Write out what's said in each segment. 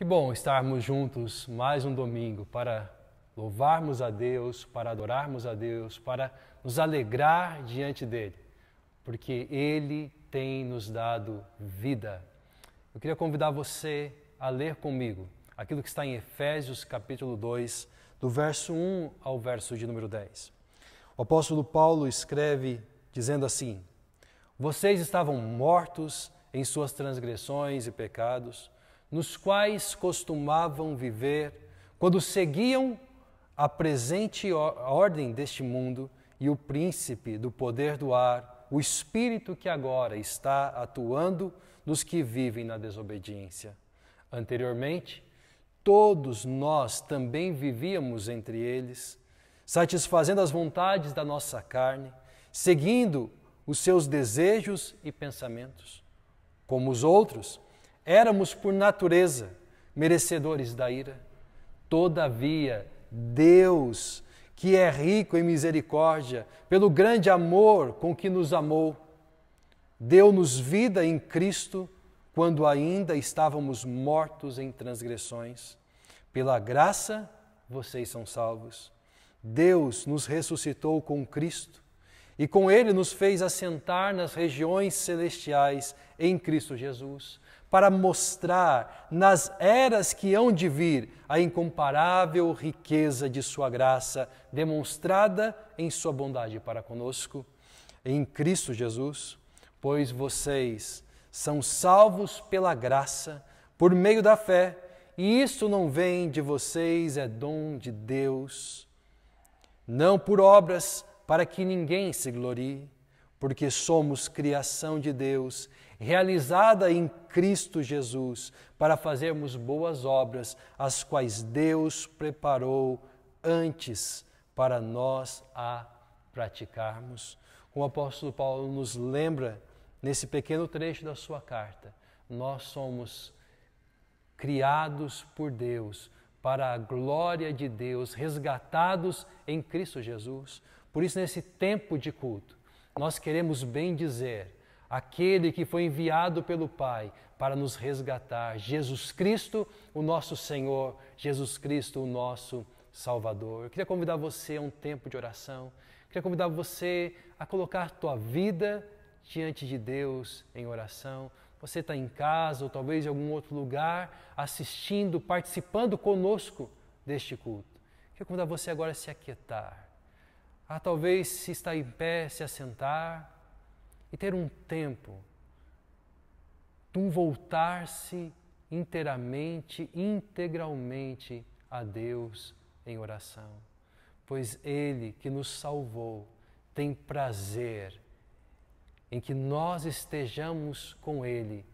Que bom estarmos juntos mais um domingo para louvarmos a Deus, para adorarmos a Deus, para nos alegrar diante dEle, porque Ele tem nos dado vida. Eu queria convidar você a ler comigo aquilo que está em Efésios capítulo 2, do verso 1 ao verso de número 10. O apóstolo Paulo escreve dizendo assim: Vocês estavam mortos em suas transgressões e pecados, nos quais costumavam viver quando seguiam a presente ordem deste mundo e o príncipe do poder do ar, o espírito que agora está atuando nos que vivem na desobediência. Anteriormente, todos nós também vivíamos entre eles, satisfazendo as vontades da nossa carne, seguindo os seus desejos e pensamentos. Como os outros, éramos por natureza merecedores da ira. Todavia, Deus, que é rico em misericórdia, pelo grande amor com que nos amou, deu-nos vida em Cristo quando ainda estávamos mortos em transgressões. Pela graça, vocês são salvos. Deus nos ressuscitou com Cristo e com Ele nos fez assentar nas regiões celestiais em Cristo Jesus, para mostrar nas eras que hão de vir a incomparável riqueza de sua graça, demonstrada em sua bondade para conosco, em Cristo Jesus, pois vocês são salvos pela graça, por meio da fé, e isso não vem de vocês, é dom de Deus, não por obras, para que ninguém se glorie, porque somos criação de Deus, realizada em Cristo Jesus, para fazermos boas obras, as quais Deus preparou antes para nós a praticarmos. Como o apóstolo Paulo nos lembra nesse pequeno trecho da sua carta, nós somos criados por Deus, para a glória de Deus, resgatados em Cristo Jesus. Por isso, nesse tempo de culto, nós queremos bem dizer aquele que foi enviado pelo Pai para nos resgatar, Jesus Cristo, o nosso Senhor, Jesus Cristo, o nosso Salvador. Eu queria convidar você a um tempo de oração, eu queria convidar você a colocar a tua vida diante de Deus em oração. Você está em casa ou talvez em algum outro lugar, assistindo, participando conosco deste culto. Eu queria convidar você agora a se aquietar. Talvez se está em pé, se assentar e ter um tempo de um voltar-se inteiramente, integralmente a Deus em oração. Pois Ele que nos salvou tem prazer em que nós estejamos com Ele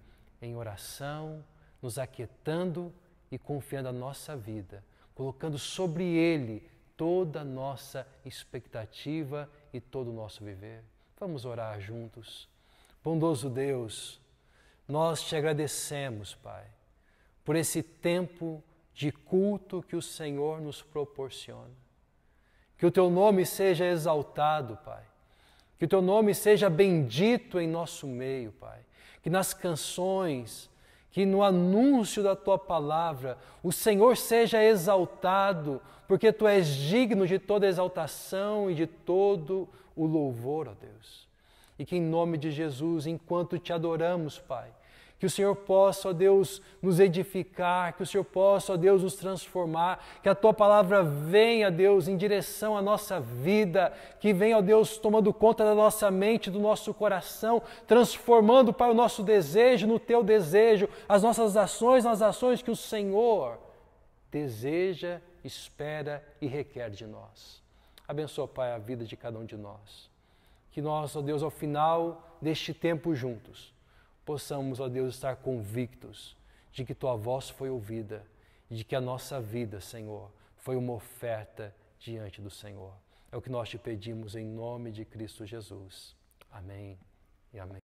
em oração, nos aquietando e confiando a nossa vida, colocando sobre Ele toda a nossa expectativa e todo o nosso viver. Vamos orar juntos. Bondoso Deus, nós te agradecemos, Pai, por esse tempo de culto que o Senhor nos proporciona. Que o Teu nome seja exaltado, Pai. Que o Teu nome seja bendito em nosso meio, Pai. Que nas canções, que no anúncio da Tua palavra, o Senhor seja exaltado, porque Tu és digno de toda exaltação e de todo o louvor, ó Deus. E que em nome de Jesus, enquanto Te adoramos, Pai, que o Senhor possa, ó Deus, nos edificar, que o Senhor possa, ó Deus, nos transformar, que a Tua palavra venha, Deus, em direção à nossa vida, que venha, ó Deus, tomando conta da nossa mente, do nosso coração, transformando, Pai, o nosso desejo no Teu desejo, as nossas ações nas ações que o Senhor deseja, espera e requer de nós. Abençoa, Pai, a vida de cada um de nós. Que nós, ó Deus, ao final deste tempo juntos, possamos, ó Deus, estar convictos de que Tua voz foi ouvida e de que a nossa vida, Senhor, foi uma oferta diante do Senhor. É o que nós Te pedimos em nome de Cristo Jesus. Amém e amém.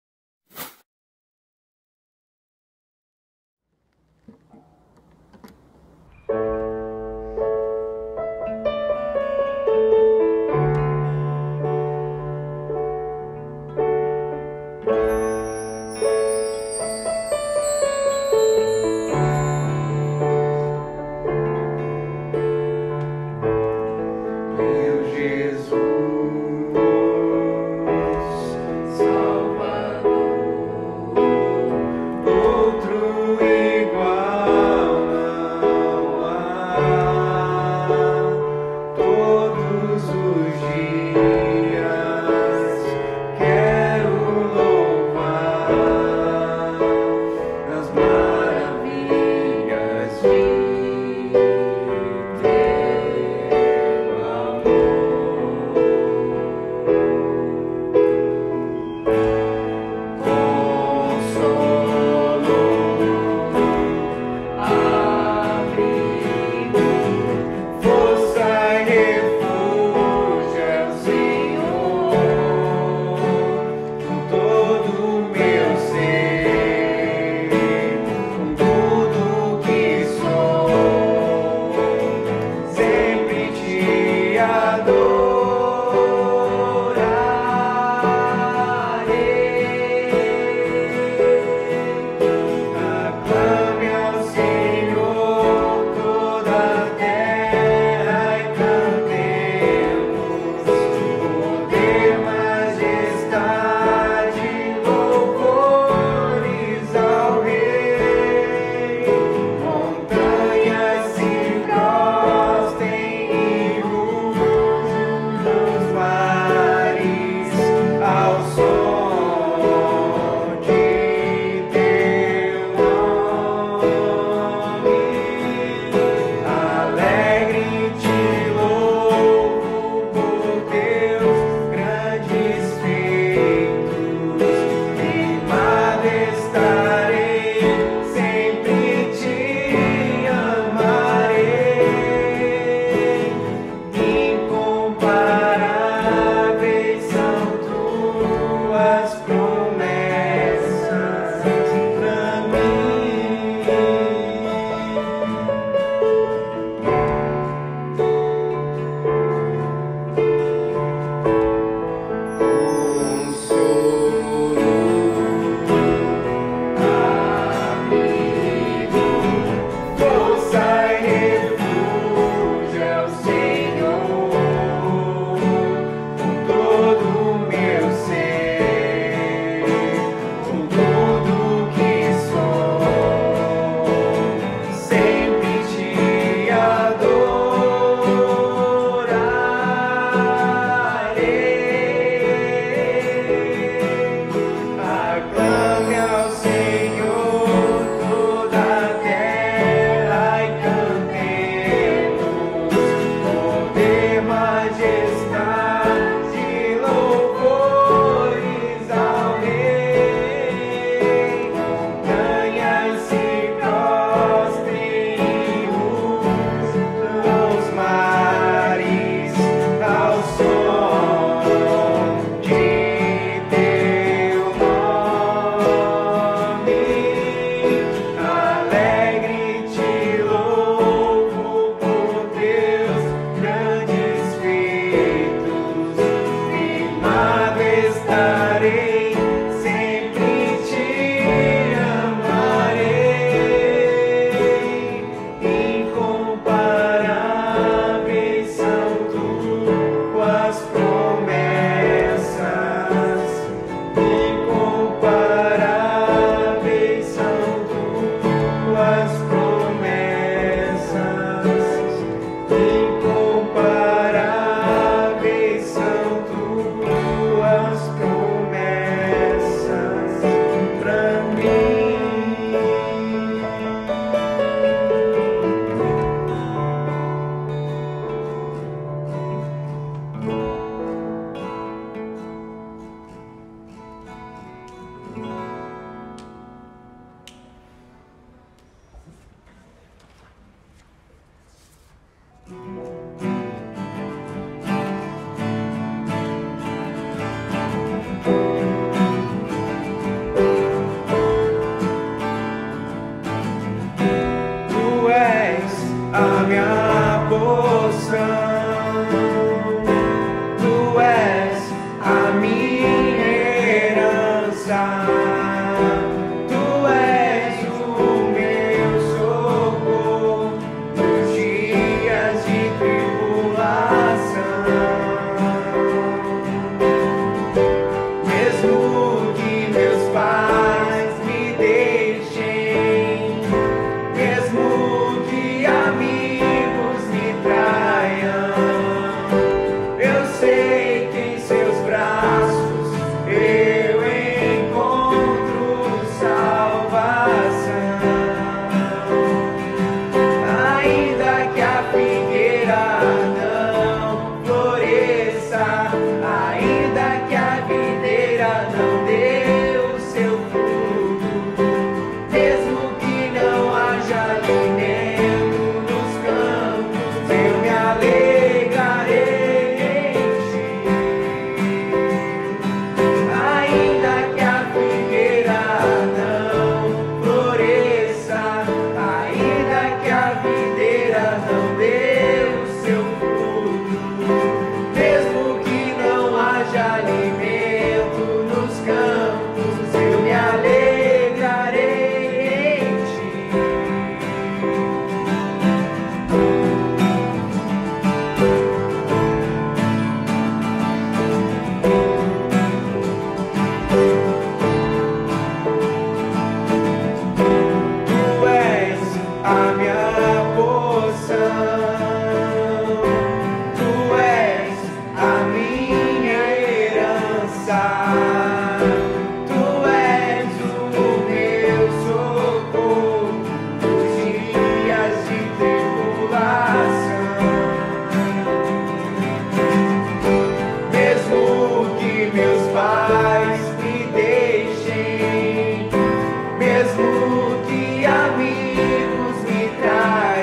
mesmo que amigos me traiam.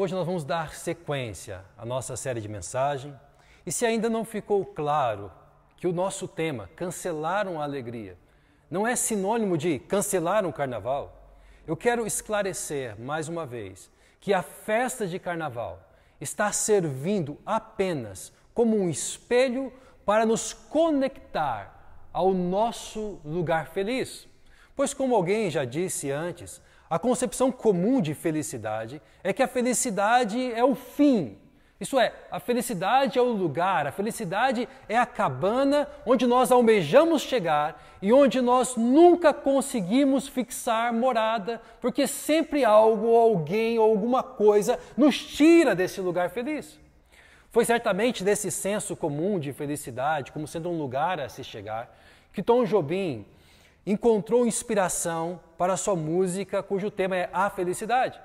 Hoje nós vamos dar sequência à nossa série de mensagem. E se ainda não ficou claro que o nosso tema, cancelar uma alegria, não é sinônimo de cancelar um carnaval, eu quero esclarecer mais uma vez que a festa de carnaval está servindo apenas como um espelho para nos conectar ao nosso lugar feliz. Pois, como alguém já disse antes, a concepção comum de felicidade é que a felicidade é o fim. Isso é, a felicidade é o lugar, a felicidade é a cabana onde nós almejamos chegar e onde nós nunca conseguimos fixar morada, porque sempre algo, ou alguém ou alguma coisa nos tira desse lugar feliz. Foi certamente desse senso comum de felicidade, como sendo um lugar a se chegar, que Tom Jobim encontrou inspiração para a sua música, cujo tema é a felicidade.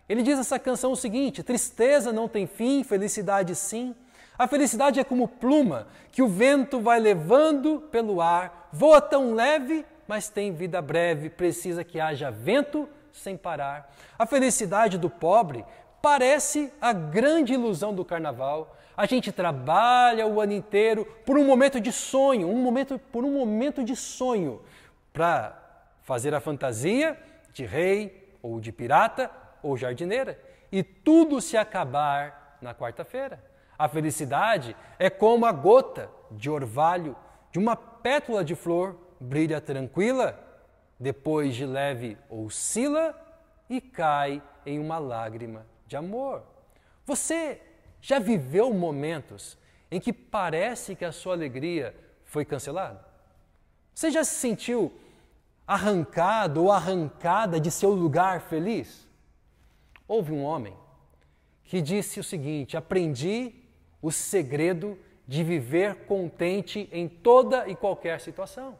Ele diz nessa canção o seguinte: tristeza não tem fim, felicidade sim. A felicidade é como pluma que o vento vai levando pelo ar, voa tão leve, mas tem vida breve, precisa que haja vento sem parar. A felicidade do pobre parece a grande ilusão do carnaval. A gente trabalha o ano inteiro por um momento de sonho, por um momento de sonho, para fazer a fantasia de rei ou de pirata ou jardineira, e tudo se acabar na quarta-feira. A felicidade é como a gota de orvalho de uma pétala de flor, brilha tranquila, depois de leve oscila e cai em uma lágrima de amor. Você já viveu momentos em que parece que a sua alegria foi cancelada? Você já se sentiu arrancado ou arrancada de seu lugar feliz? Houve um homem que disse o seguinte: aprendi o segredo de viver contente em toda e qualquer situação.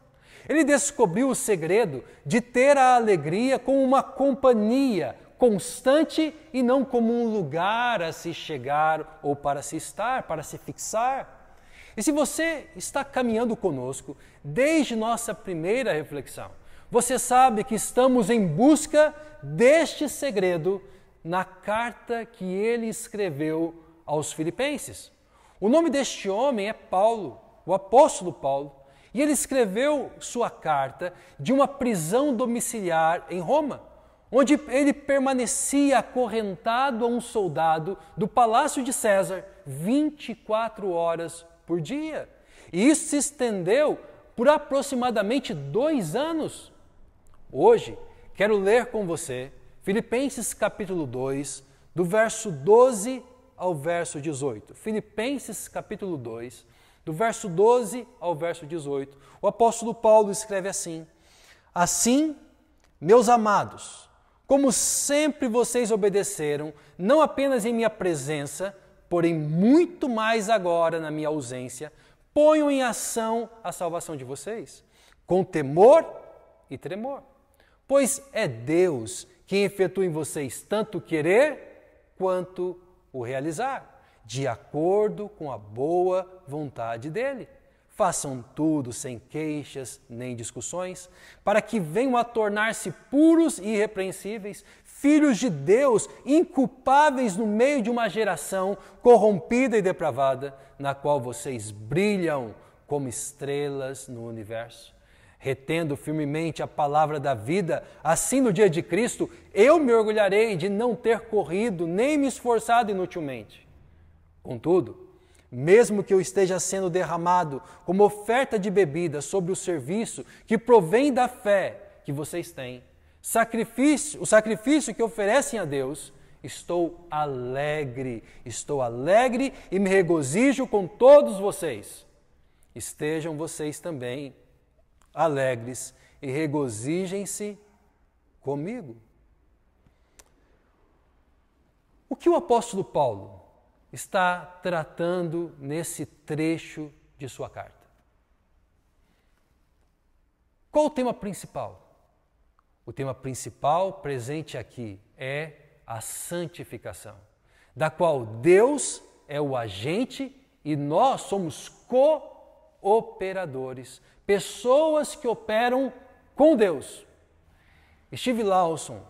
Ele descobriu o segredo de ter a alegria como uma companhia constante e não como um lugar a se chegar ou para se estar, para se fixar. E se você está caminhando conosco desde nossa primeira reflexão, você sabe que estamos em busca deste segredo na carta que ele escreveu aos Filipenses. O nome deste homem é Paulo, o apóstolo Paulo, e ele escreveu sua carta de uma prisão domiciliar em Roma, onde ele permanecia acorrentado a um soldado do palácio de César 24 horas por dia. E isso se estendeu por aproximadamente 2 anos. Hoje, quero ler com você Filipenses capítulo 2, do verso 12 ao verso 18. Filipenses capítulo 2, do verso 12 ao verso 18. O apóstolo Paulo escreve assim: assim, meus amados, como sempre vocês obedeceram, não apenas em minha presença, porém muito mais agora na minha ausência, ponham em ação a salvação de vocês, com temor e tremor. Pois é Deus quem efetua em vocês tanto o querer quanto o realizar, de acordo com a boa vontade dele. Façam tudo sem queixas nem discussões, para que venham a tornar-se puros e irrepreensíveis, filhos de Deus, inculpáveis no meio de uma geração corrompida e depravada, na qual vocês brilham como estrelas no universo. Retendo firmemente a palavra da vida, assim no dia de Cristo, eu me orgulharei de não ter corrido nem me esforçado inutilmente. Contudo, mesmo que eu esteja sendo derramado como oferta de bebida sobre o serviço que provém da fé que vocês têm, o sacrifício que oferecem a Deus, estou alegre e me regozijo com todos vocês. Estejam vocês também alegres e regozijem-se comigo. O que o apóstolo Paulo está tratando nesse trecho de sua carta? Qual o tema principal? O tema principal presente aqui é a santificação, da qual Deus é o agente e nós somos cooperadores, pessoas que operam com Deus. Steve Lawson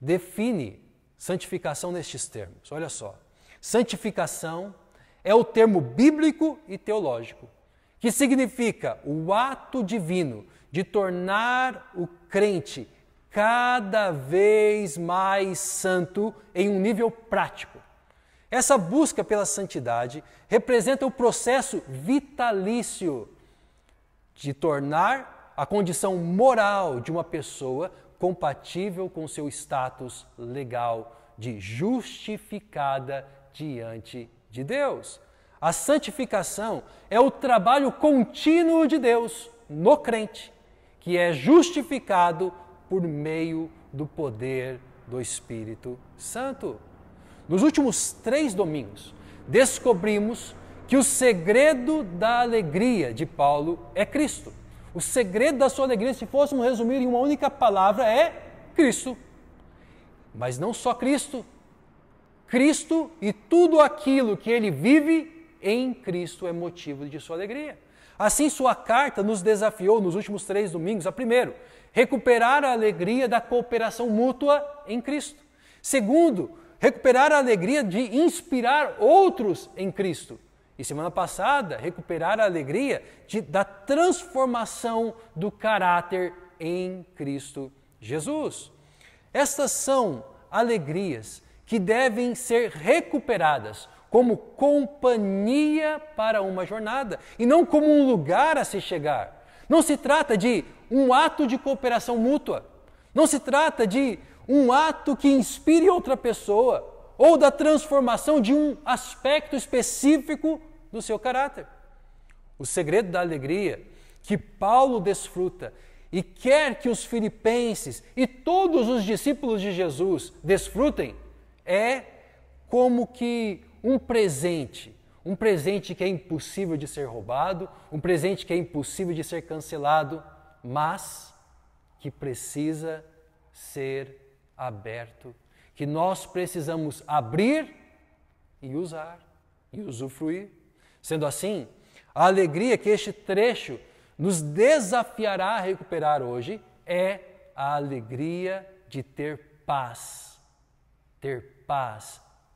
define santificação nestes termos. Olha só. Santificação é o termo bíblico e teológico, que significa o ato divino de tornar o crente cada vez mais santo em um nível prático. Essa busca pela santidade representa o processo vitalício de tornar a condição moral de uma pessoa compatível com seu status legal de justificada diante de Deus. A santificação é o trabalho contínuo de Deus no crente, que é justificado por meio do poder do Espírito Santo. Nos últimos 3 domingos, descobrimos que o segredo da alegria de Paulo é Cristo. O segredo da sua alegria, se fôssemos resumir em uma única palavra, é Cristo. Mas não só Cristo. Cristo e tudo aquilo que ele vive em Cristo é motivo de sua alegria. Assim, sua carta nos desafiou nos últimos 3 domingos a, primeiro, recuperar a alegria da cooperação mútua em Cristo. Segundo, recuperar a alegria de inspirar outros em Cristo. E semana passada, recuperar a alegria da transformação do caráter em Cristo Jesus. Estas são alegrias que devem ser recuperadas como companhia para uma jornada e não como um lugar a se chegar. Não se trata de um ato de cooperação mútua. Não se trata de um ato que inspire outra pessoa ou da transformação de um aspecto específico do seu caráter. O segredo da alegria que Paulo desfruta e quer que os filipenses e todos os discípulos de Jesus desfrutem é como que um presente que é impossível de ser roubado, um presente que é impossível de ser cancelado, mas que precisa ser aberto, que nós precisamos abrir e usar e usufruir. Sendo assim, a alegria que este trecho nos desafiará a recuperar hoje é a alegria de ter paz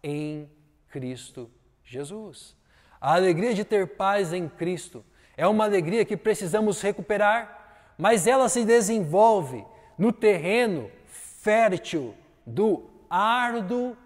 em Cristo Jesus. A alegria de ter paz em Cristo é uma alegria que precisamos recuperar, mas ela se desenvolve no terreno fértil do árduo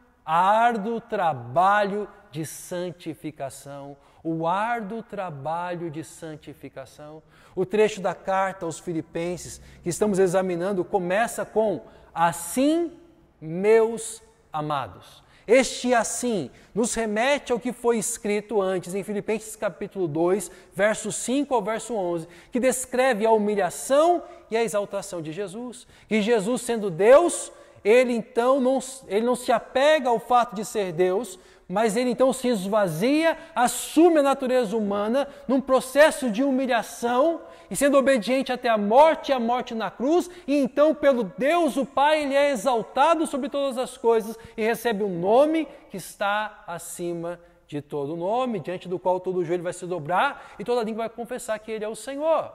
trabalho de santificação. O árduo trabalho de santificação. O trecho da carta aos Filipenses que estamos examinando começa com: assim, meus amados. Este assim nos remete ao que foi escrito antes em Filipenses capítulo 2, verso 5 ao verso 11, que descreve a humilhação e a exaltação de Jesus. Que Jesus, sendo Deus, ele não se apega ao fato de ser Deus, mas ele então se esvazia, assume a natureza humana num processo de humilhação e sendo obediente até a morte na cruz, e então pelo Deus o Pai ele é exaltado sobre todas as coisas e recebe um nome que está acima de todo nome, diante do qual todo joelho vai se dobrar e toda língua vai confessar que ele é o Senhor.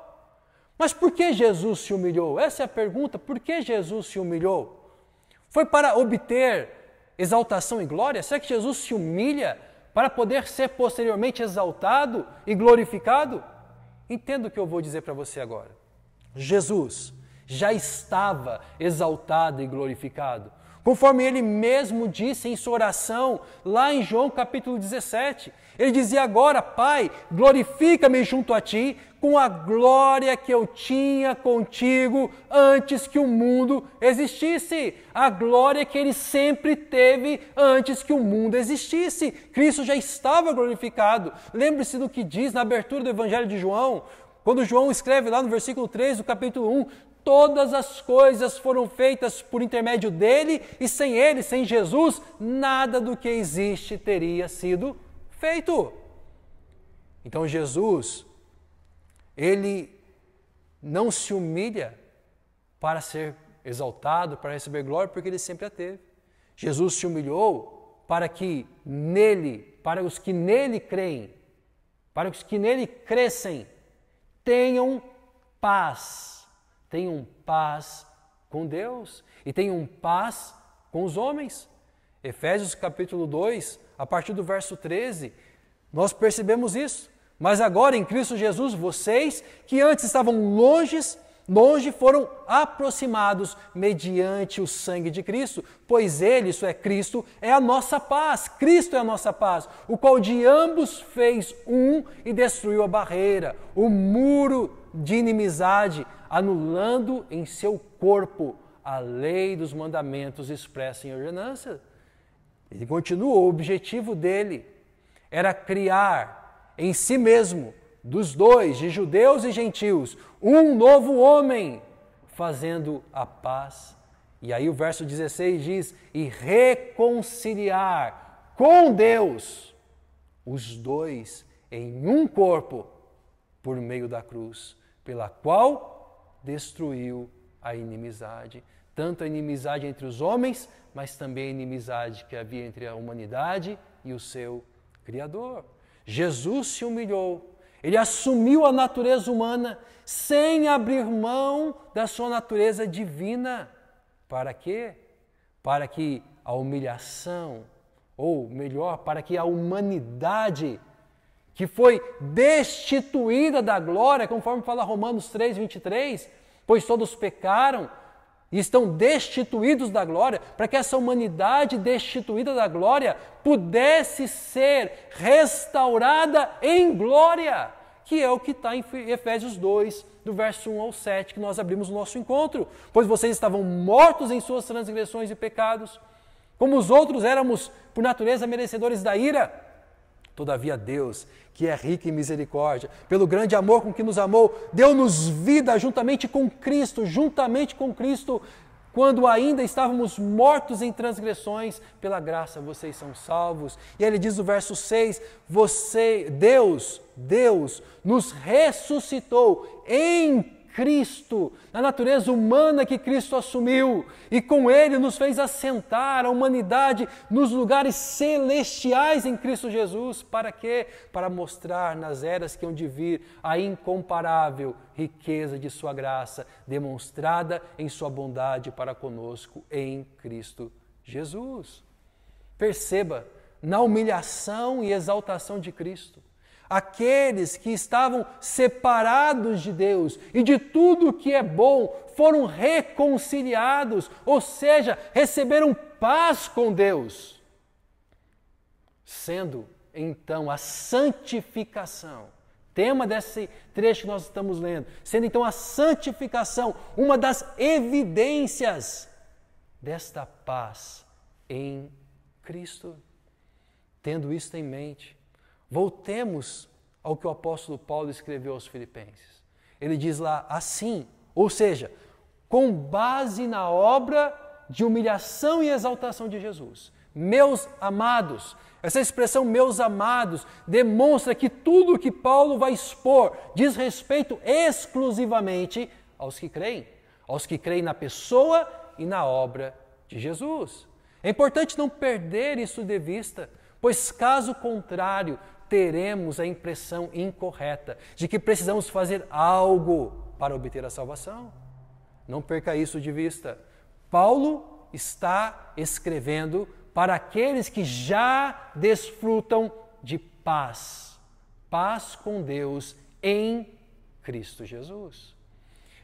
Mas por que Jesus se humilhou? Essa é a pergunta. Por que Jesus se humilhou? Foi para obter exaltação e glória? Será que Jesus se humilha para poder ser posteriormente exaltado e glorificado? Entenda o que eu vou dizer para você agora. Jesus já estava exaltado e glorificado, conforme ele mesmo disse em sua oração, lá em João capítulo 17. Ele dizia: agora, Pai, glorifica-me junto a ti com a glória que eu tinha contigo antes que o mundo existisse. A glória que ele sempre teve antes que o mundo existisse. Cristo já estava glorificado. Lembre-se do que diz na abertura do Evangelho de João, quando João escreve lá no versículo 3 do capítulo 1, todas as coisas foram feitas por intermédio dele e sem ele, sem Jesus, nada do que existe teria sido feito. Então Jesus, ele não se humilha para ser exaltado, para receber glória, porque ele sempre a teve. Jesus se humilhou para que nele, para os que nele creem, para os que nele crescem, tenham paz com Deus e tenham paz com os homens. Efésios capítulo 2, a partir do verso 13, nós percebemos isso. Mas agora em Cristo Jesus, vocês que antes estavam longe foram aproximados mediante o sangue de Cristo, pois Ele, isso é Cristo, é a nossa paz. Cristo é a nossa paz, o qual de ambos fez um e destruiu a barreira, o muro de inimizade, anulando em seu corpo a lei dos mandamentos expressa em ordenança. Ele continua, o objetivo dele era criar em si mesmo, dos dois, de judeus e gentios, um novo homem, fazendo a paz. E aí o verso 16 diz, e reconciliar com Deus os dois em um corpo, por meio da cruz, pela qual destruiu a inimizade. Tanto a inimizade entre os homens, mas também a inimizade que havia entre a humanidade e o seu Criador. Jesus se humilhou, Ele assumiu a natureza humana sem abrir mão da sua natureza divina. Para quê? Para que a humilhação, ou melhor, para que a humanidade que foi destituída da glória, conforme fala Romanos 3, 23, pois todos pecaram e estão destituídos da glória, para que essa humanidade destituída da glória pudesse ser restaurada em glória, que é o que está em Efésios 2, do verso 1 ao 7, que nós abrimos o nosso encontro. Pois vocês estavam mortos em suas transgressões e pecados, como os outros éramos, por natureza, merecedores da ira. Todavia Deus, que é rico em misericórdia, pelo grande amor com que nos amou, deu-nos vida juntamente com Cristo, quando ainda estávamos mortos em transgressões, pela graça vocês são salvos. E ele diz no verso 6, Deus nos ressuscitou em Cristo, na natureza humana que Cristo assumiu, e com Ele nos fez assentar a humanidade nos lugares celestiais em Cristo Jesus. Para quê? Para mostrar nas eras que hão de vir a incomparável riqueza de sua graça, demonstrada em sua bondade para conosco em Cristo Jesus. Perceba, na humilhação e exaltação de Cristo, aqueles que estavam separados de Deus e de tudo que é bom foram reconciliados, ou seja, receberam paz com Deus, sendo então a santificação, tema desse trecho que nós estamos lendo, sendo então a santificação uma das evidências desta paz em Cristo. Tendo isto em mente, voltemos ao que o apóstolo Paulo escreveu aos Filipenses. Ele diz lá assim, ou seja, com base na obra de humilhação e exaltação de Jesus. Meus amados, essa expressão meus amados demonstra que tudo o que Paulo vai expor diz respeito exclusivamente aos que creem na pessoa e na obra de Jesus. É importante não perder isso de vista, pois caso contrário, teremos a impressão incorreta de que precisamos fazer algo para obter a salvação. Não perca isso de vista. Paulo está escrevendo para aqueles que já desfrutam de paz. Paz com Deus em Cristo Jesus.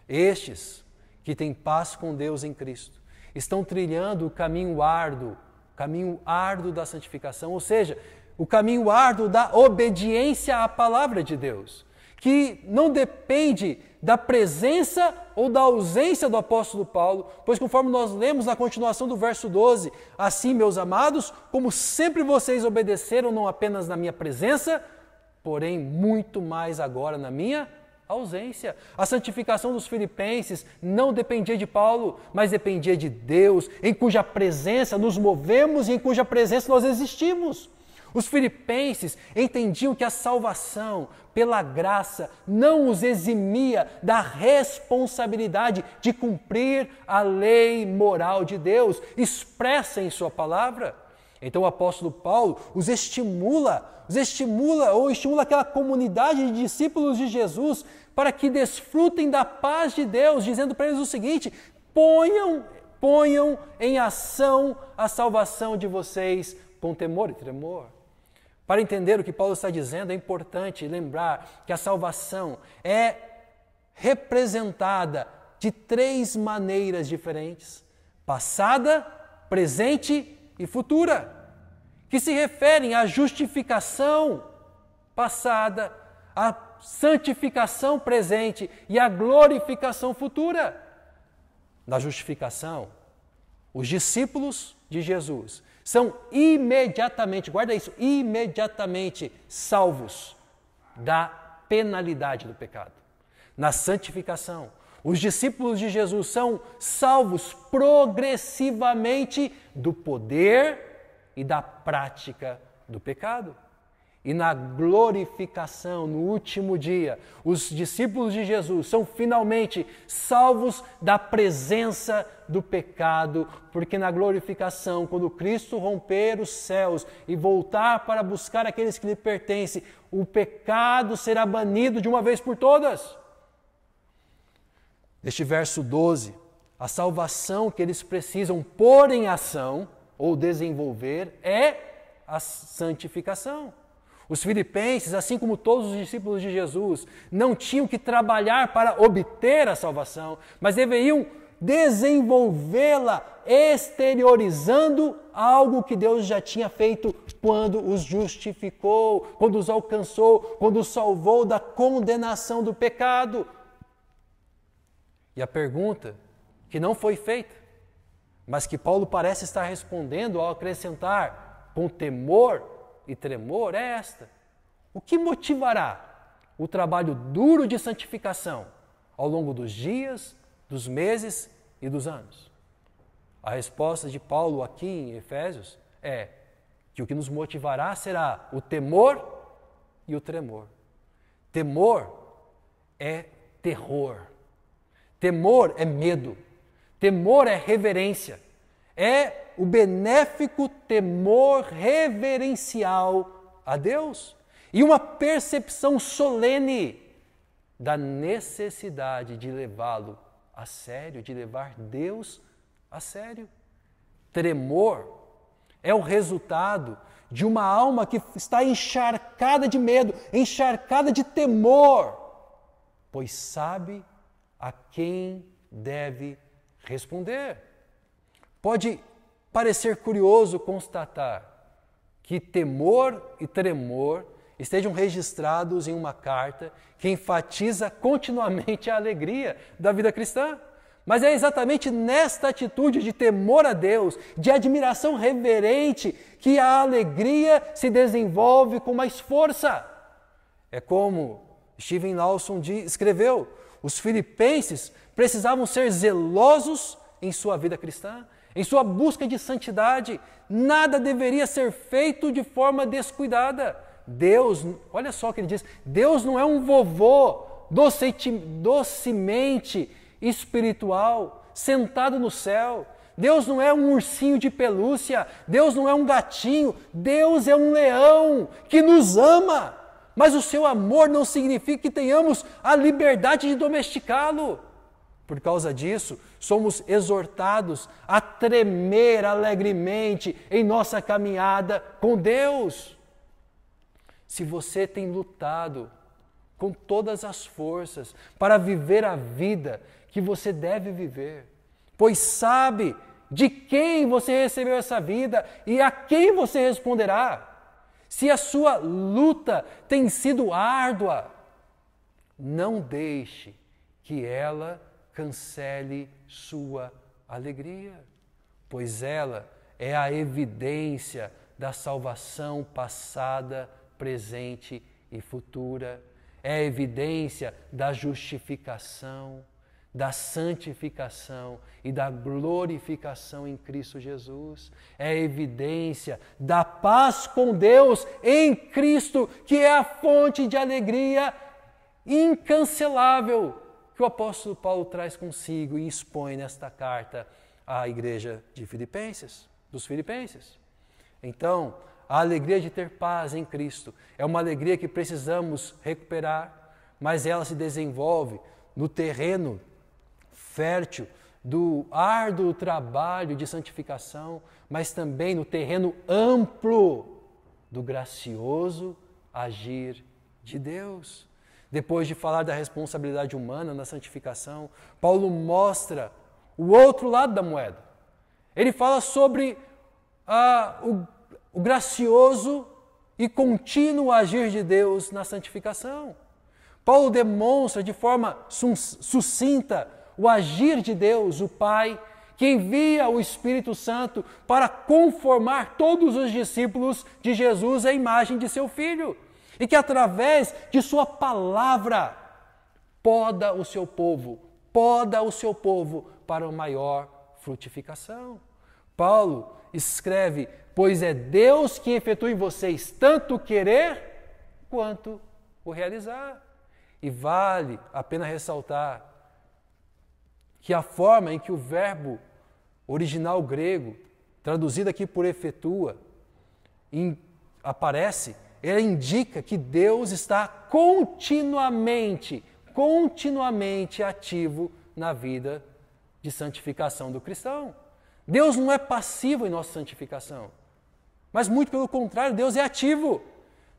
Estes que têm paz com Deus em Cristo estão trilhando o caminho árduo da santificação, ou seja, o caminho árduo da obediência à palavra de Deus, que não depende da presença ou da ausência do apóstolo Paulo, pois conforme nós lemos na continuação do verso 12, assim, meus amados, como sempre vocês obedeceram não apenas na minha presença, porém muito mais agora na minha ausência. A santificação dos filipenses não dependia de Paulo, mas dependia de Deus, em cuja presença nos movemos e em cuja presença nós existimos. Os filipenses entendiam que a salvação pela graça não os eximia da responsabilidade de cumprir a lei moral de Deus, expressa em sua palavra. Então o apóstolo Paulo estimula aquela comunidade de discípulos de Jesus para que desfrutem da paz de Deus, dizendo para eles o seguinte: ponham ponham em ação a salvação de vocês com temor e tremor. Para entender o que Paulo está dizendo, é importante lembrar que a salvação é representada de 3 maneiras diferentes: passada, presente e futura, que se referem à justificação passada, à santificação presente e à glorificação futura. Na justificação, os discípulos de Jesus são imediatamente, guarda isso, imediatamente salvos da penalidade do pecado. Na santificação, os discípulos de Jesus são salvos progressivamente do poder e da prática do pecado. E na glorificação, no último dia, os discípulos de Jesus são finalmente salvos da presença do pecado, porque na glorificação, quando Cristo romper os céus e voltar para buscar aqueles que lhe pertencem, o pecado será banido de uma vez por todas. Neste verso 12, a salvação que eles precisam pôr em ação ou desenvolver é a santificação. Os filipenses, assim como todos os discípulos de Jesus, não tinham que trabalhar para obter a salvação, mas deveriam desenvolvê-la exteriorizando algo que Deus já tinha feito quando os justificou, quando os alcançou, quando os salvou da condenação do pecado. E a pergunta que não foi feita, mas que Paulo parece estar respondendo ao acrescentar com temor e tremor é esta: o que motivará o trabalho duro de santificação ao longo dos dias, dos meses e dos anos? A resposta de Paulo aqui em Efésios é que o que nos motivará será o temor e o tremor. Temor é terror. Temor é medo. Temor é reverência. É o benéfico temor reverencial a Deus e uma percepção solene da necessidade de levá-lo a sério, de levar Deus a sério. Tremor é o resultado de uma alma que está encharcada de medo, encharcada de temor, pois sabe a quem deve responder. Pode parecer curioso constatar que temor e tremor estejam registrados em uma carta que enfatiza continuamente a alegria da vida cristã. Mas é exatamente nesta atitude de temor a Deus, de admiração reverente, que a alegria se desenvolve com mais força. É como Steven Lawson escreveu: os filipenses precisavam ser zelosos em sua vida cristã, em sua busca de santidade. Nada deveria ser feito de forma descuidada. Deus, olha só o que ele diz, Deus não é um vovô docemente espiritual, sentado no céu. Deus não é um ursinho de pelúcia, Deus não é um gatinho, Deus é um leão que nos ama. Mas o seu amor não significa que tenhamos a liberdade de domesticá-lo. Por causa disso, somos exortados a tremer alegremente em nossa caminhada com Deus. Se você tem lutado com todas as forças para viver a vida que você deve viver, pois sabe de quem você recebeu essa vida e a quem você responderá. Se a sua luta tem sido árdua, não deixe que ela cancele sua alegria, pois ela é a evidência da salvação passada, presente e futura. É a evidência da justificação, da santificação e da glorificação em Cristo Jesus. É a evidência da paz com Deus em Cristo, que é a fonte de alegria incancelável que o apóstolo Paulo traz consigo e expõe nesta carta à igreja de Filipenses, dos Filipenses. Então, a alegria de ter paz em Cristo é uma alegria que precisamos recuperar, mas ela se desenvolve no terreno fértil do árduo trabalho de santificação, mas também no terreno amplo do gracioso agir de Deus. Depois de falar da responsabilidade humana na santificação, Paulo mostra o outro lado da moeda. Ele fala sobre o gracioso e contínuo agir de Deus na santificação. Paulo demonstra de forma sucinta o agir de Deus, o Pai, que envia o Espírito Santo para conformar todos os discípulos de Jesus à imagem de seu Filho. E que através de sua palavra poda o seu povo para uma maior frutificação. Paulo escreve, pois é Deus que efetua em vocês tanto o querer quanto o realizar. E vale a pena ressaltar que a forma em que o verbo original grego, traduzido aqui por efetua, aparece, ela indica que Deus está continuamente ativo na vida de santificação do cristão. Deus não é passivo em nossa santificação, mas muito pelo contrário, Deus é ativo.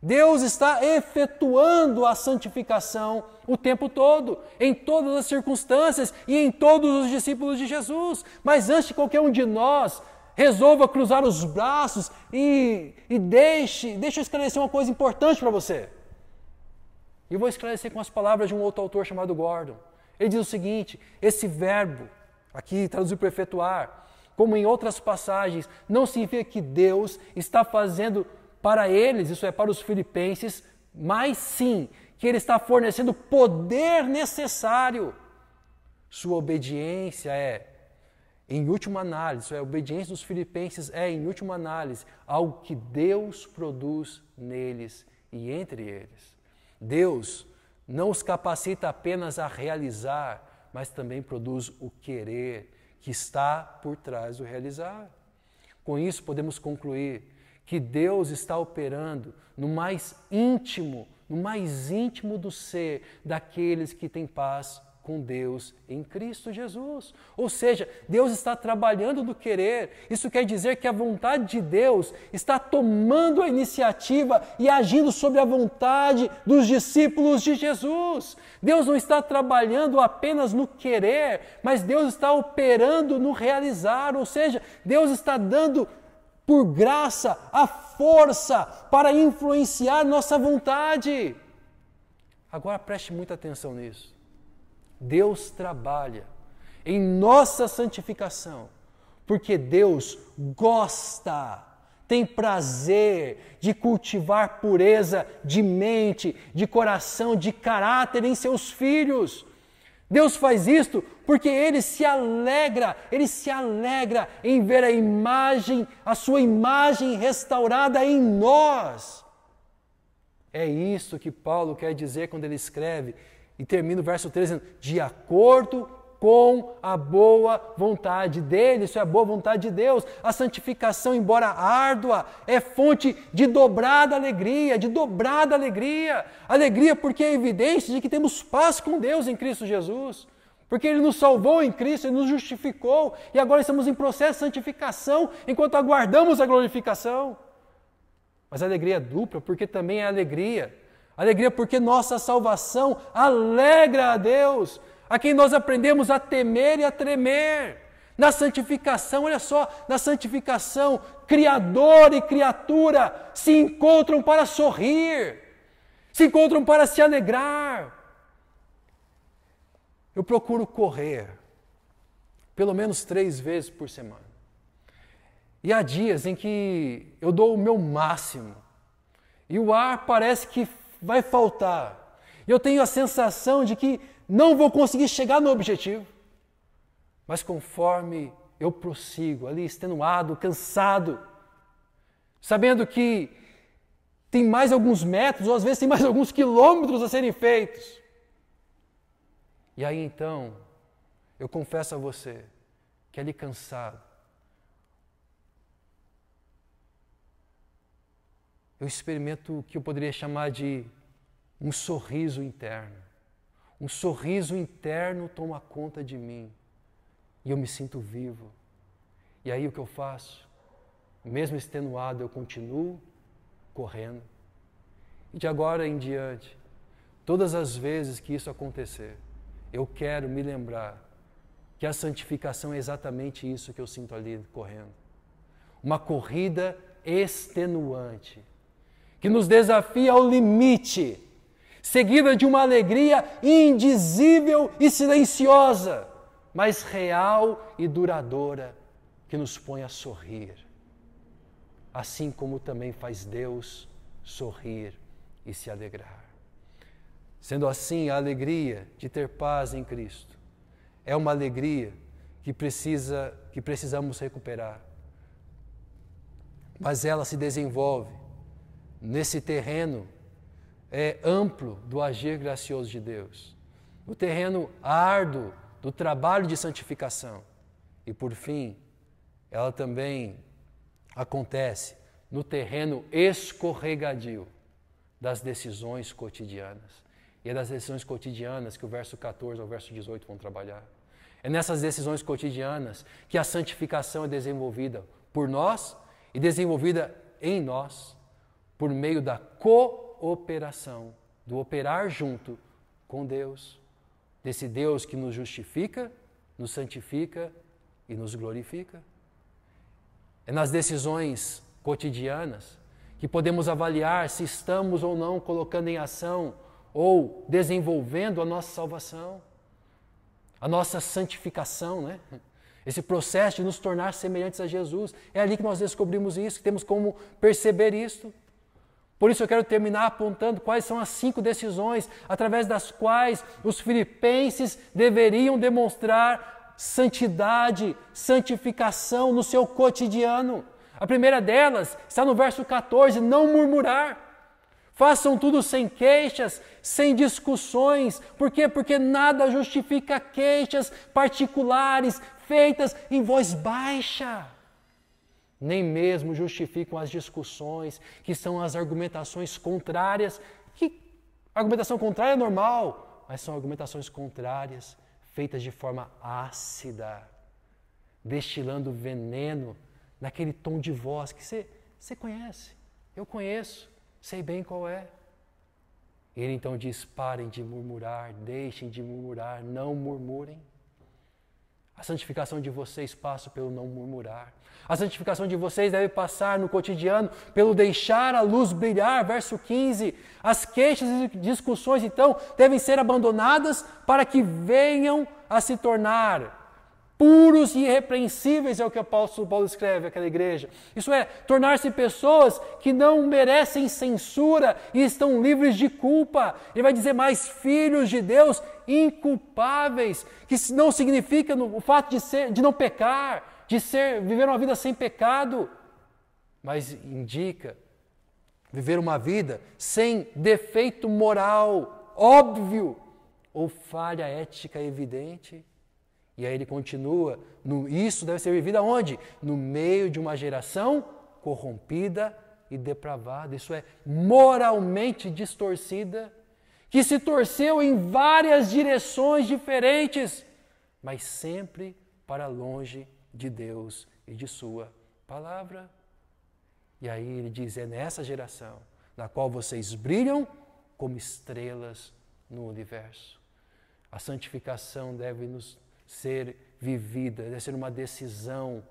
Deus está efetuando a santificação o tempo todo, em todas as circunstâncias e em todos os discípulos de Jesus. Mas antes que qualquer um de nós resolva cruzar os braços e deixa eu esclarecer uma coisa importante para você. E eu vou esclarecer com as palavras de um outro autor chamado Gordon. Ele diz o seguinte, esse verbo, aqui traduzido por efetuar, como em outras passagens, não significa que Deus está fazendo para eles, isso é, para os filipenses, mas sim, que Ele está fornecendo o poder necessário. Sua obediência em última análise, a obediência dos filipenses em última análise, algo que Deus produz neles e entre eles. Deus não os capacita apenas a realizar, mas também produz o querer que está por trás do realizar. Com isso, podemos concluir que Deus está operando no mais íntimo do ser daqueles que têm paz com Deus em Cristo Jesus. Ou seja, Deus está trabalhando no querer. Isso quer dizer que a vontade de Deus está tomando a iniciativa e agindo sobre a vontade dos discípulos de Jesus. Deus não está trabalhando apenas no querer, mas Deus está operando no realizar. Ou seja, Deus está dando por graça a força para influenciar nossa vontade. Agora preste muita atenção nisso. Deus trabalha em nossa santificação, porque Deus gosta, tem prazer de cultivar pureza de mente, de coração, de caráter em seus filhos. Deus faz isto porque Ele se alegra em ver a sua imagem restaurada em nós. É isso que Paulo quer dizer quando ele escreve, e termina o verso 13, dizendo, de acordo com a boa vontade dele, isso é a boa vontade de Deus. A santificação, embora árdua, é fonte de dobrada alegria, Alegria porque é evidência de que temos paz com Deus em Cristo Jesus. Porque Ele nos salvou em Cristo, Ele nos justificou, e agora estamos em processo de santificação, enquanto aguardamos a glorificação. Mas a alegria é dupla, porque também é alegria porque nossa salvação alegra a Deus, a quem nós aprendemos a temer e a tremer. Na santificação, olha só, na santificação, Criador e criatura se encontram para sorrir, se encontram para se alegrar. Eu procuro correr pelo menos 3 vezes por semana. E há dias em que eu dou o meu máximo e o ar parece que vai faltar. E eu tenho a sensação de que não vou conseguir chegar no objetivo. Mas conforme eu prossigo ali, extenuado, cansado, sabendo que tem mais alguns metros, ou às vezes tem mais alguns quilômetros a serem feitos. E aí então, eu confesso a você que ali cansado, eu experimento o que eu poderia chamar de um sorriso interno. Um sorriso interno toma conta de mim. e eu me sinto vivo. E aí o que eu faço? Mesmo extenuado, eu continuo correndo. E de agora em diante, todas as vezes que isso acontecer, eu quero me lembrar que a santificação é exatamente isso que eu sinto ali correndo. Uma corrida extenuante, que nos desafia ao limite, seguida de uma alegria indizível e silenciosa, mas real e duradoura, que nos põe a sorrir. Assim como também faz Deus sorrir e se alegrar. Sendo assim, a alegria de ter paz em Cristo é uma alegria que precisamos recuperar. Mas ela se desenvolve nesse terreno amplo do agir gracioso de Deus, no terreno árduo do trabalho de santificação. E por fim, ela também acontece no terreno escorregadio das decisões cotidianas. E é das decisões cotidianas que o verso 14 ao verso 18 vão trabalhar. É nessas decisões cotidianas que a santificação é desenvolvida por nós e desenvolvida em nós por meio da cooperação, do operar junto com Deus, desse Deus que nos justifica, nos santifica e nos glorifica. É nas decisões cotidianas que podemos avaliar se estamos ou não colocando em ação ou desenvolvendo a nossa salvação, a nossa santificação, né? Esse processo de nos tornar semelhantes a Jesus. É ali que nós descobrimos isso, que temos como perceber isto. Por isso eu quero terminar apontando quais são as 5 decisões através das quais os filipenses deveriam demonstrar santidade, santificação no seu cotidiano. A primeira delas está no verso 14, não murmurar. Façam tudo sem queixas, sem discussões. Por quê? Porque nada justifica queixas particulares feitas em voz baixa. Nem mesmo justificam as discussões, que são as argumentações contrárias. Que argumentação contrária é normal, mas são argumentações contrárias, feitas de forma ácida, destilando veneno naquele tom de voz que você conhece, eu conheço, sei bem qual é. Ele então diz, parem de murmurar, deixem de murmurar, não murmurem. A santificação de vocês passa pelo não murmurar. A santificação de vocês deve passar no cotidiano pelo deixar a luz brilhar, verso 15. As queixas e discussões, então, devem ser abandonadas para que venham a se tornar puros e irrepreensíveis, é o que o apóstolo Paulo escreve àquela igreja. Isso é, tornar-se pessoas que não merecem censura e estão livres de culpa. Ele vai dizer mais, filhos de Deus inculpáveis, que não significa o fato de não pecar, viver uma vida sem pecado, mas indica viver uma vida sem defeito moral óbvio ou falha ética evidente. E aí ele continua, isso deve ser vivido aonde? No meio de uma geração corrompida e depravada. Isso é, moralmente distorcida, que se torceu em várias direções diferentes, mas sempre para longe de Deus e de sua palavra. E aí ele diz, é nessa geração na qual vocês brilham como estrelas no universo. A santificação deve nos ser vivida, deve ser uma decisão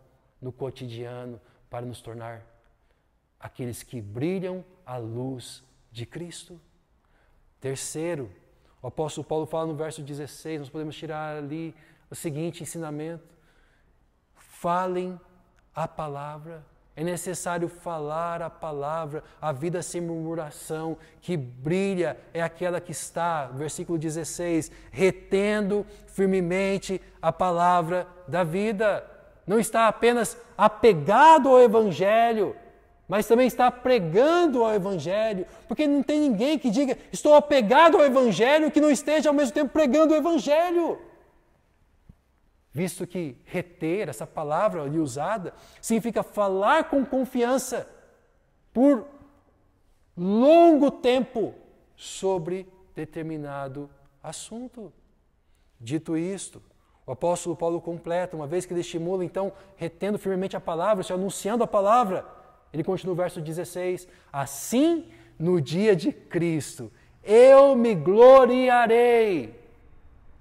no cotidiano para nos tornar aqueles que brilham à luz de Cristo. Terceiro, o apóstolo Paulo fala no verso 16, nós podemos tirar ali o seguinte ensinamento: falem a palavra. É necessário falar a palavra, a vida sem murmuração, que brilha, é aquela que está, versículo 16, retendo firmemente a palavra da vida. Não está apenas apegado ao Evangelho, mas também está pregando ao Evangelho, porque não tem ninguém que diga, estou apegado ao Evangelho, que não esteja ao mesmo tempo pregando o Evangelho. Visto que reter, essa palavra ali usada, significa falar com confiança por longo tempo sobre determinado assunto. Dito isto, O apóstolo Paulo completa, uma vez que ele estimula, então, retendo firmemente a palavra, anunciando a palavra, ele continua o verso 16, assim, no dia de Cristo, eu me gloriarei.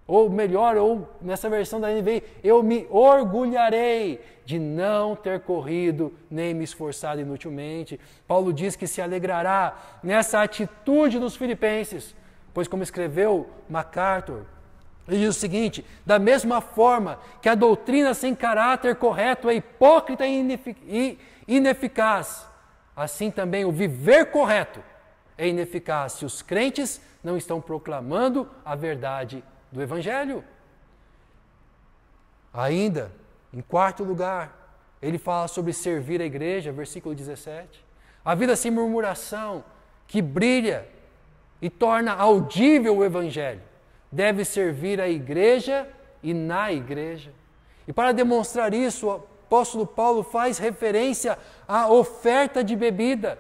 Ou melhor, ou nessa versão da NVI, eu me orgulharei de não ter corrido nem me esforçado inutilmente. Paulo diz que se alegrará nessa atitude dos filipenses, pois como escreveu MacArthur, ele diz o seguinte, da mesma forma que a doutrina sem caráter correto é hipócrita e ineficaz, assim também o viver correto é ineficaz se os crentes não estão proclamando a verdade do Evangelho. Ainda, em quarto lugar, ele fala sobre servir a igreja, versículo 17. A vida sem murmuração, que brilha e torna audível o Evangelho, deve servir a igreja e na igreja. E para demonstrar isso, o apóstolo Paulo faz referência à oferta de bebida.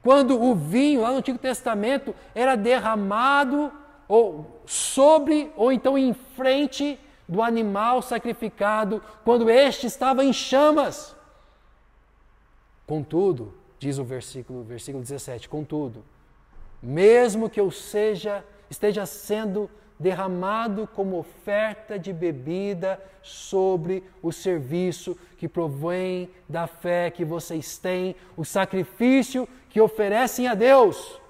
Quando o vinho, lá no Antigo Testamento, era derramado ou sobre ou então em frente do animal sacrificado, quando este estava em chamas. Contudo, diz o versículo 17, contudo, mesmo que eu esteja sendo derramado como oferta de bebida sobre o serviço que provém da fé que vocês têm, o sacrifício que oferecem a Deus.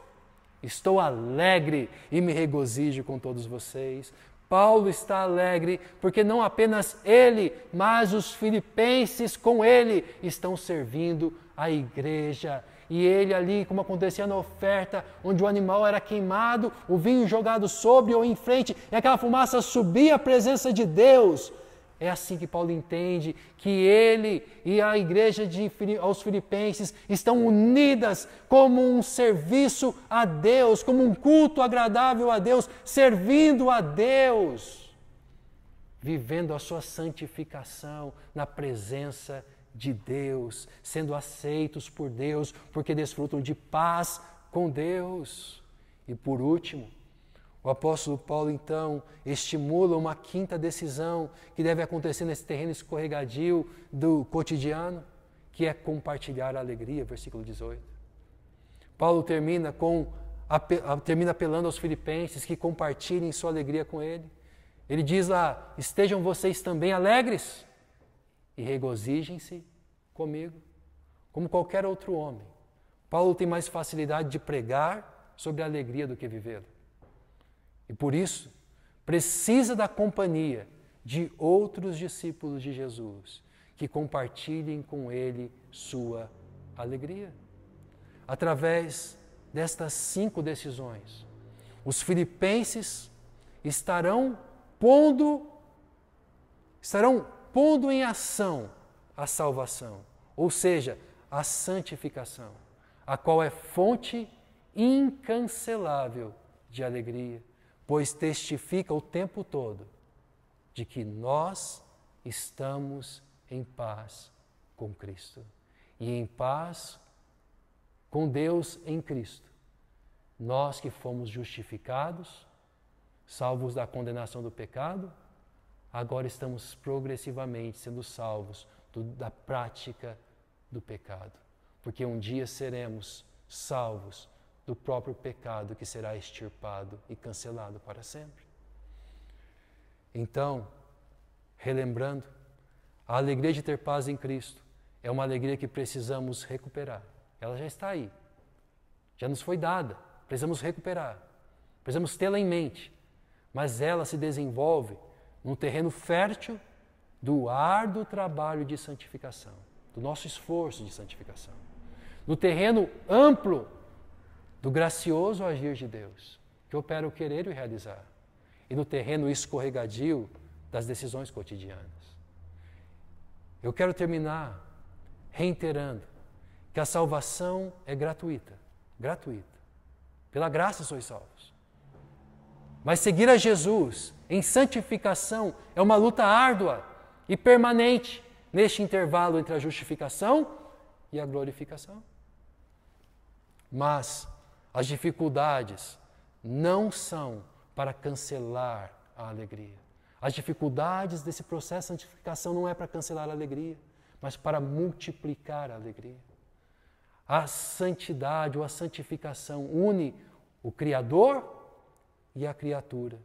Estou alegre e me regozijo com todos vocês. Paulo está alegre porque não apenas ele, mas os filipenses com ele estão servindo a igreja. E ele ali, como acontecia na oferta, onde o animal era queimado, o vinho jogado sobre ou em frente, e aquela fumaça subia à presença de Deus. É assim que Paulo entende que ele e a igreja aos filipenses estão unidas como um serviço a Deus, como um culto agradável a Deus, servindo a Deus, vivendo a sua santificação na presença de Deus, sendo aceitos por Deus, porque desfrutam de paz com Deus. E por último, o apóstolo Paulo, então, estimula uma quinta decisão que deve acontecer nesse terreno escorregadio do cotidiano, que é compartilhar a alegria, versículo 18. Paulo termina apelando aos filipenses que compartilhem sua alegria com ele. Ele diz lá, estejam vocês também alegres e regozijem-se comigo, como qualquer outro homem. Paulo tem mais facilidade de pregar sobre a alegria do que vivê-la. E por isso, precisa da companhia de outros discípulos de Jesus, que compartilhem com ele sua alegria. Através destas 5 decisões, os filipenses estarão pondo em ação a salvação, ou seja, a santificação, a qual é fonte incancelável de alegria, pois testifica o tempo todo de que nós estamos em paz com Cristo. E em paz com Deus em Cristo, nós que fomos justificados, salvos da condenação do pecado, agora estamos progressivamente sendo salvos da prática do pecado. Porque um dia seremos salvos do próprio pecado que será extirpado e cancelado para sempre. Então, relembrando, a alegria de ter paz em Cristo é uma alegria que precisamos recuperar. Ela já está aí, já nos foi dada, precisamos recuperar, precisamos tê-la em mente, mas ela se desenvolve num terreno fértil do árduo trabalho de santificação, do nosso esforço de santificação, no terreno amplo do gracioso agir de Deus, que opera o querer e o realizar, e no terreno escorregadio das decisões cotidianas. Eu quero terminar reiterando que a salvação é gratuita. Pela graça sois salvos. Mas seguir a Jesus em santificação é uma luta árdua e permanente neste intervalo entre a justificação e a glorificação. Mas as dificuldades não são para cancelar a alegria. As dificuldades desse processo de santificação não é para cancelar a alegria, mas para multiplicar a alegria. A santidade ou a santificação une o Criador e a criatura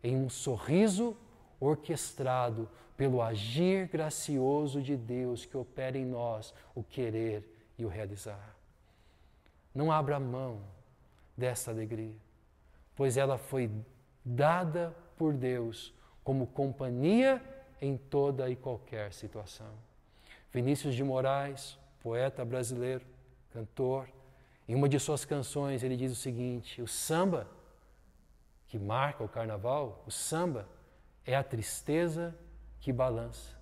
em um sorriso orquestrado pelo agir gracioso de Deus que opera em nós o querer e o realizar. Não abra mão dessa alegria, pois ela foi dada por Deus como companhia em toda e qualquer situação. Vinícius de Moraes, poeta brasileiro, cantor, em uma de suas canções ele diz o seguinte: o samba, que marca o carnaval, o samba é a tristeza que balança.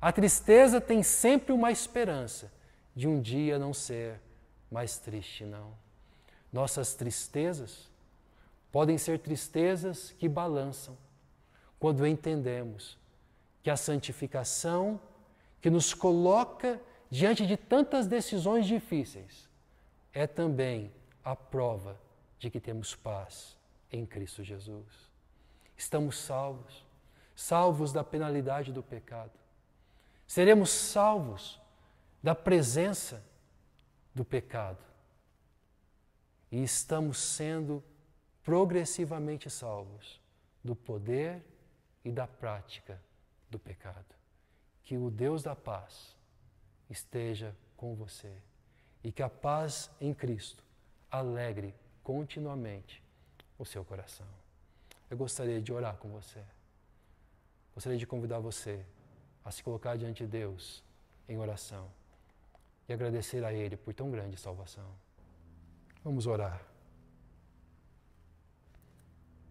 A tristeza tem sempre uma esperança de um dia não ser mais triste, não. Nossas tristezas podem ser tristezas que balançam, quando entendemos que a santificação que nos coloca diante de tantas decisões difíceis é também a prova de que temos paz em Cristo Jesus. Estamos salvos, salvos da penalidade do pecado. Seremos salvos da presença do pecado. E estamos sendo progressivamente salvos do poder e da prática do pecado. Que o Deus da paz esteja com você e que a paz em Cristo alegre continuamente o seu coração. Eu gostaria de orar com você. Gostaria de convidar você a se colocar diante de Deus em oração e agradecer a Ele por tão grande salvação. Vamos orar.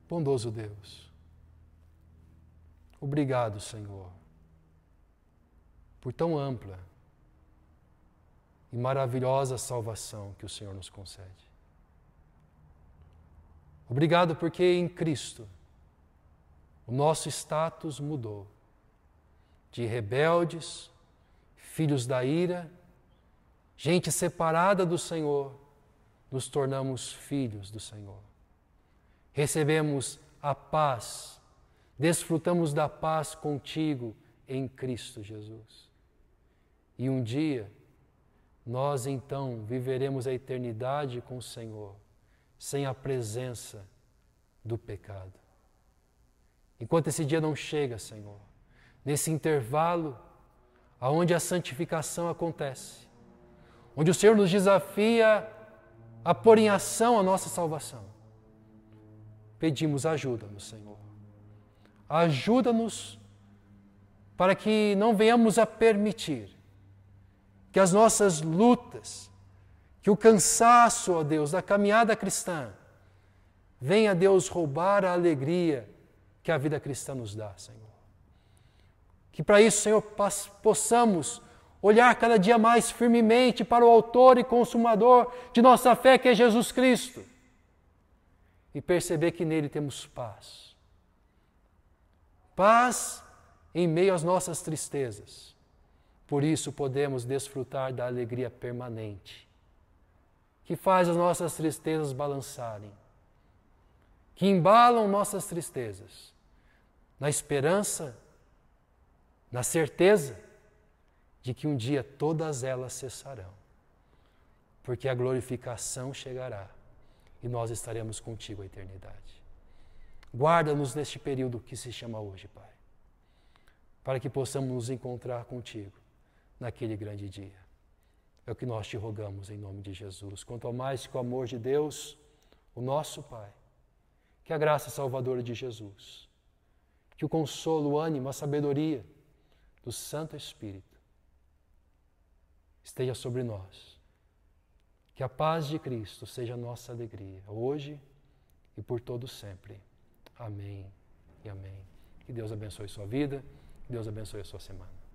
Bondoso Deus, obrigado, Senhor, por tão ampla e maravilhosa salvação que o Senhor nos concede. Obrigado porque em Cristo o nosso status mudou. De rebeldes, filhos da ira, gente separada do Senhor, nos tornamos filhos do Senhor. Recebemos a paz, desfrutamos da paz contigo em Cristo Jesus. E um dia, nós então viveremos a eternidade com o Senhor, sem a presença do pecado. Enquanto esse dia não chega, Senhor, nesse intervalo onde a santificação acontece, onde o Senhor nos desafia a pôr em ação a nossa salvação, pedimos ajuda-nos, Senhor. Ajuda-nos para que não venhamos a permitir que as nossas lutas, que o cansaço, ó Deus, da caminhada cristã, venha, Deus, roubar a alegria que a vida cristã nos dá, Senhor. Que para isso, Senhor, possamos olhar cada dia mais firmemente para o autor e consumador de nossa fé, que é Jesus Cristo, e perceber que nele temos paz. Paz em meio às nossas tristezas. Por isso podemos desfrutar da alegria permanente, que faz as nossas tristezas balançarem, que embalam nossas tristezas, na esperança, na certeza de que um dia todas elas cessarão, porque a glorificação chegará e nós estaremos contigo a eternidade. Guarda-nos neste período que se chama hoje, Pai, para que possamos nos encontrar contigo naquele grande dia. É o que nós te rogamos em nome de Jesus. Quanto ao mais que o amor de Deus, o nosso Pai, que a graça salvadora de Jesus, que o consolo, o ânimo, a sabedoria do Santo Espírito esteja sobre nós. Que a paz de Cristo seja a nossa alegria, hoje e por todo sempre. Amém e amém. Que Deus abençoe sua vida, que Deus abençoe a sua semana.